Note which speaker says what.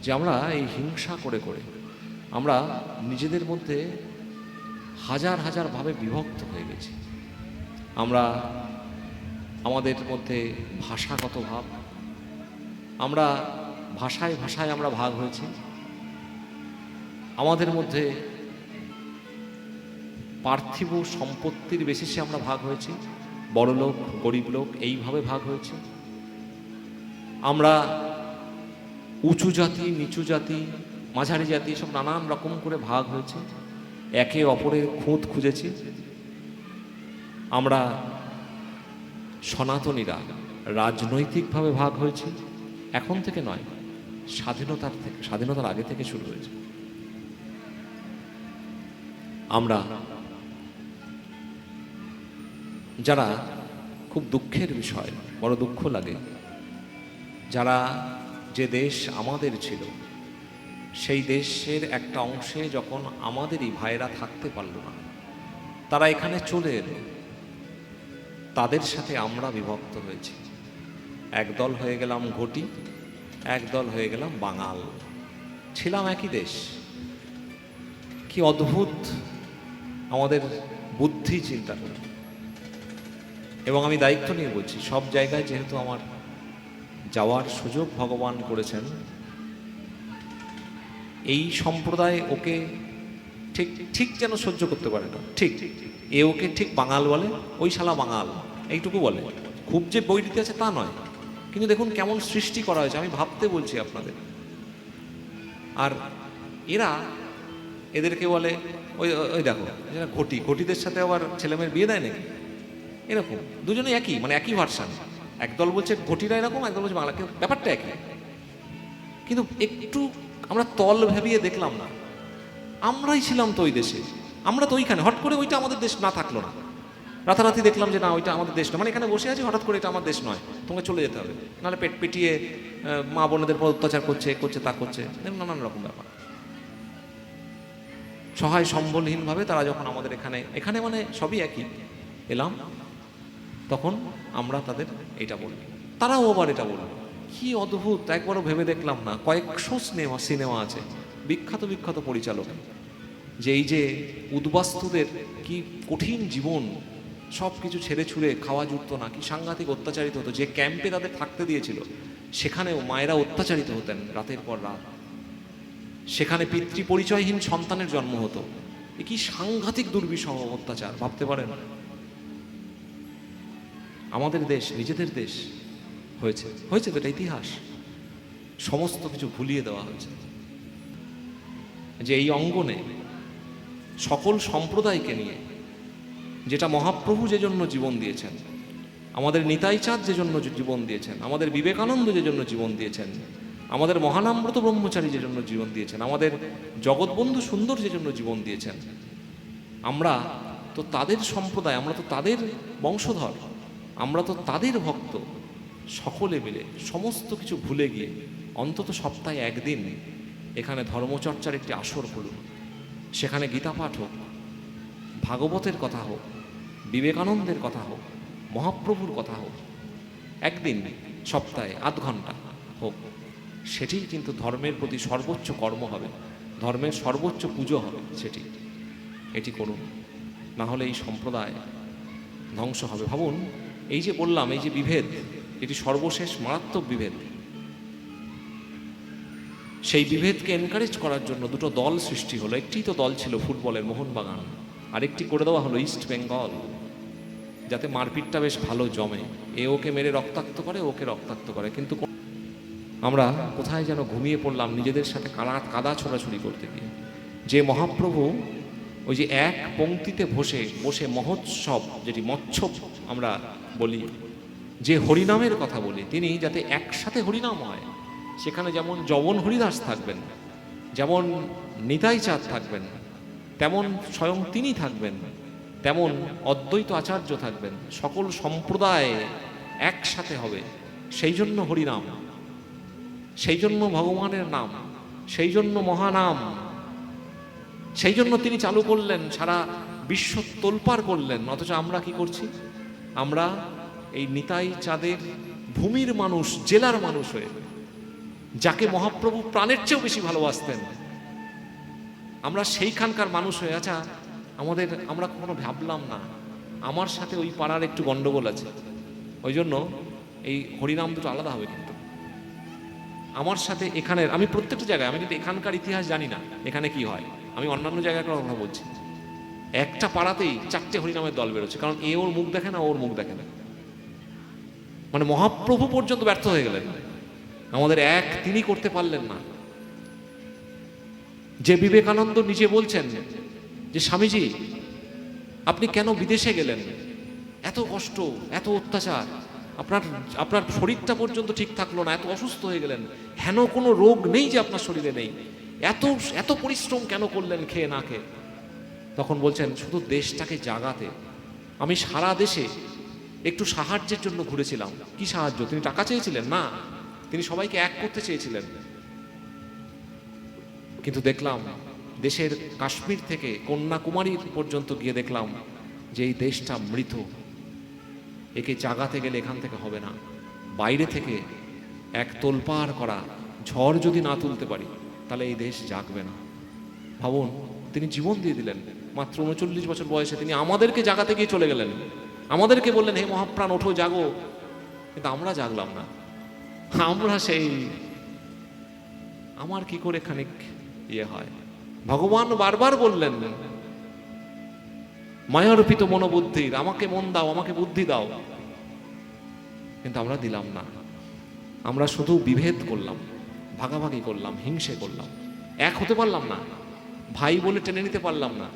Speaker 1: যে আমরা এই হিংসা করে করে আমরা নিজেদের মধ্যে হাজার হাজার ভাবে বিভক্ত হয়ে গেছি। আমরা আমাদের মধ্যে ভাষাগত ভাব, আমরা ভাষায় ভাষায় আমরা ভাগ হয়েছি। আমাদের মধ্যে পার্থিব সম্পত্তির বেসিসে আমরা ভাগ হয়েছি, বড় লোক গরিব লোক এইভাবে ভাগ হয়েছে। আমরা উঁচু জাতি নিচু জাতি মাঝারি জাতি সব নানান রকম করে ভাগ হয়েছে, একে অপরের খুঁত খুঁজেছি। আমরা সনাতনীরা রাজনৈতিকভাবে ভাগ হয়েছি, এখন থেকে নয়, স্বাধীনতার আগে থেকে শুরু হয়েছে। আমরা যারা, খুব দুঃখের বিষয়, বড় দুঃখ লাগে, যারা যে দেশ আমাদের ছিল সেই দেশের একটা অংশে যখন আমাদেরই ভাইরা থাকতে পারল না, তারা এখানে চলে এলো, তাদের সাথে আমরা বিভক্ত হয়েছি। একদল হয়ে গেলাম ঘটি, একদল হয়ে গেলাম বাঙাল। ছিলাম একই দেশ। কি অদ্ভুত আমাদের বুদ্ধি চিন্তা করে। এবং আমি দায়িত্ব নিয়ে বলছি, সব জায়গায় যেহেতু আমার যাওয়ার সুযোগ ভগবান করেছেন, এই সম্প্রদায় ওকে ঠিক ঠিক যেন সহ্য করতে পারে না, ঠিক এ ওকে ঠিক বাঙাল বলে, ওই শালা বাঙাল এইটুকু বলে, খুব যে বৈরিতে আছে তা নয়। কিন্তু দেখুন কেমন সৃষ্টি করা হয়েছে, আমি ভাবতে বলছি আপনাদের। আর এরা এদেরকে বলে ওই ওই দেখো এরা ঘটি, ঘটিদের সাথে আবার ছেলেমেয়ের বিয়ে দেয় নাকি, এরকম দুজনে একই, মানে একই ভার্সান। একদল বলছে ঘটিরা এরকম, একদল বলছে বাংলা, ব্যাপারটা একই। কিন্তু একটু আমরা তল ভেবিয়ে দেখলাম না, আমরাই ছিলাম তো ওই দেশে, আমরা তো ওইখানে, হট করে ওইটা আমাদের দেশ না থাকলো না, রাতারাতি দেখলাম যে না ওইটা আমাদের দেশ নয়, মানে এখানে বসে আছি, হঠাৎ করে এটা আমার দেশ নয়, তোমাকে চলে যেতে হবে, নাহলে পেট পেটিয়ে মা বোনেদের পর অত্যাচার করছে করছে তা করছে, নানান রকম ব্যাপার। সহায় সম্বলহীনভাবে তারা যখন আমাদের এখানে মানে সবই একই এলাম, তখন আমরা তাদের এটা বলি, তারাও আবার এটা বলল। কি অদ্ভুত, একবারও ভেবে দেখলাম না। কয়েকশো সিনেমা আছে, বিখ্যাত বিখ্যাত পরিচালক, যে এই যে উদ্বাস্তুদের কি কঠিন জীবন, সব কিছু ছেড়ে ছুড়ে, খাওয়া জুটতো না, কি সাংঘাতিক অত্যাচারিত হতো। যে ক্যাম্পে তাদের থাকতে দিয়েছিল সেখানেও মায়েরা অত্যাচারিত হতেন রাতের পর রাত, সেখানে পিতৃ পরিচয়হীন সন্তানের জন্ম হতো। এ কি সাংঘাতিক দুর্বিষহ অত্যাচার, ভাবতে পারেন। আমাদের দেশ, নিজেদের দেশ হয়েছে হয়েছে তো এটা ইতিহাস, সমস্ত কিছু ভুলিয়ে দেওয়া হয়েছে। যে এই অঙ্গনে সকল সম্প্রদায়কে নিয়ে, যেটা মহাপ্রভু যে জন্য জীবন দিয়েছেন, আমাদের নিতাই চাঁদ যে জন্য জীবন দিয়েছেন, আমাদের বিবেকানন্দ যে জন্য জীবন দিয়েছেন, আমাদের মহানাম্রত ব্রহ্মচারী যে জন্য জীবন দিয়েছেন, আমাদের জগৎবন্ধু সুন্দর যে জন্য জীবন দিয়েছেন, আমরা তো তাদের সম্প্রদায়, আমরা তো তাদের বংশধর, আমরা তো তাদের ভক্ত। সকলে মিলে সমস্ত কিছু ভুলে গিয়ে অন্তত সপ্তাহে একদিন এখানে ধর্মচর্চার একটি আসর করুন। সেখানে গীতা পাঠ হোক, ভাগবতের কথা হোক, বিবেকানন্দের কথা হোক, মহাপ্রভুর কথা হোক, একদিন সপ্তাহে আধ ঘন্টা হোক। সেটি কিন্তু ধর্মের প্রতি সর্বোচ্চ কর্ম হবে, ধর্মের সর্বোচ্চ পুজো হবে সেটি। এটি করুন, না হলে এই সম্প্রদায় ধ্বংস হবে। ভাবুন, এই যে বললাম, এই যে বিভেদ, এটি সর্বশেষ মারাত্মক বিভেদ। সেই বিভেদকে এনকারেজ করার জন্য দুটো দল সৃষ্টি হলো। একটি তো দল ছিল ফুটবলের মোহনবাগান, আরেকটি করে দেওয়া হলো ইস্ট বেঙ্গল, যাতে মারপিটটা বেশ ভালো জমে। এ ওকে মেরে রক্তাক্ত করে, ওকে রক্তাক্ত করে। কিন্তু আমরা কোথায় যেন ঘুমিয়ে পড়লাম নিজেদের সাথে কাদা ছোড়াছুড়ি করতে গিয়ে। যে মহাপ্রভু ওই যে এক পংক্তিতে বসে বসে মহোৎসব, যেটি মৎসব আমরা বলি, যে হরিনামের কথা বলি, তিনি যাতে একসাথে হরিনাম হয়, সেখানে যেমন যবন হরিদাস থাকবেন, যেমন নিতাই চাঁদ থাকবেন, তেমন স্বয়ং তিনি থাকবেন, তেমন অদ্বৈত আচার্য থাকবেন, সকল সম্প্রদায় একসাথে হবে। সেই জন্য হরিনাম, সেই জন্য ভগবানের নাম, সেই জন্য মহানাম, সেই জন্য তিনি চালু করলেন, সারা বিশ্ব তোলপাড় করলেন। অথচ আমরা কি করছি? আমরা এই নিতাই চাঁদের ভূমির মানুষ, জেলার মানুষ হয়ে যাকে মহাপ্রভু প্রাণের চেয়েও বেশি ভালোবাসতেন, আমরা সেইখানকার মানুষ হয়ে আচ্ছা আমরা কখনো ভাবলাম না আমার সাথে ওই পাড়ার একটু গন্ডগোল আছে, ওই জন্য এই হরিনাম দুটো আলাদা হবে। কিন্তু আমার সাথে এখানের, আমি প্রত্যেকটা জায়গায়, আমি কিন্তু এখানকার ইতিহাস জানি না এখানে কি হয়, আমি অন্যান্য জায়গায় কথা বলছি, একটা পাড়াতেই 4টে হরিনামের দল বেরোচ্ছে, কারণ এ ওর মুখ দেখে না, ওর মুখ দেখে না। মানে মহাপ্রভু পর্যন্ত ব্যর্থ হয়ে গেলেন, আমাদের এক তিনি করতে পারলেন না। যে বিবেকানন্দ নিজে বলছেন যে স্বামীজি আপনি কেন বিদেশে গেলেন, এত কষ্ট, এত অত্যাচার, আপনার শরীরটা পর্যন্ত ঠিক থাকলো না, এত অসুস্থ হয়ে গেলেন, হেন কোনো রোগ নেই যে আপনার শরীরে নেই, এত পরিশ্রম কেন করলেন খেয়ে না খেয়ে? তখন বলছেন শুধু দেশটাকে জাগাতে। আমি সারা দেশে একটু সাহায্যের জন্য ঘুরেছিলাম। কি সাহায্য? তিনি টাকা চেয়েছিলেন না, তিনি সবাইকে এক করতে চেয়েছিলেন। কিন্তু দেখলাম দেশের কাশ্মীর থেকে কন্যাকুমারী পর্যন্ত গিয়ে দেখলাম যে এই দেশটা মৃত, একে জাগাতে গেলে এখান থেকে হবে না, বাইরে থেকে এক তোলপাড় করা ঝড় যদি না তুলতে পারি তাহলে এই দেশ জাগবে না। ভাবুন, তিনি জীবন দিয়ে দিলেন মাত্র 39 বছর বয়সে, তিনি আমাদেরকে জাগাতে গিয়ে চলে গেলেন, আমাদেরকে বললেন হে মহাপ্রাণ ওঠো জাগো, কিন্তু আমরা জাগলাম না। আমরা সেই আমার কি করে খানিক ইয়ে হয়। ভগবান বারবার বললেন মায়ার্পিত মনোবুদ্ধির, আমাকে মন দাও, আমাকে বুদ্ধি দাও, কিন্তু আমরা দিলাম না। আমরা শুধু বিভেদ করলাম, ভাগাভাগি করলাম, হিংসে করলাম, এক হতে পারলাম না, ভাই বলে টেনে নিতে পারলাম না।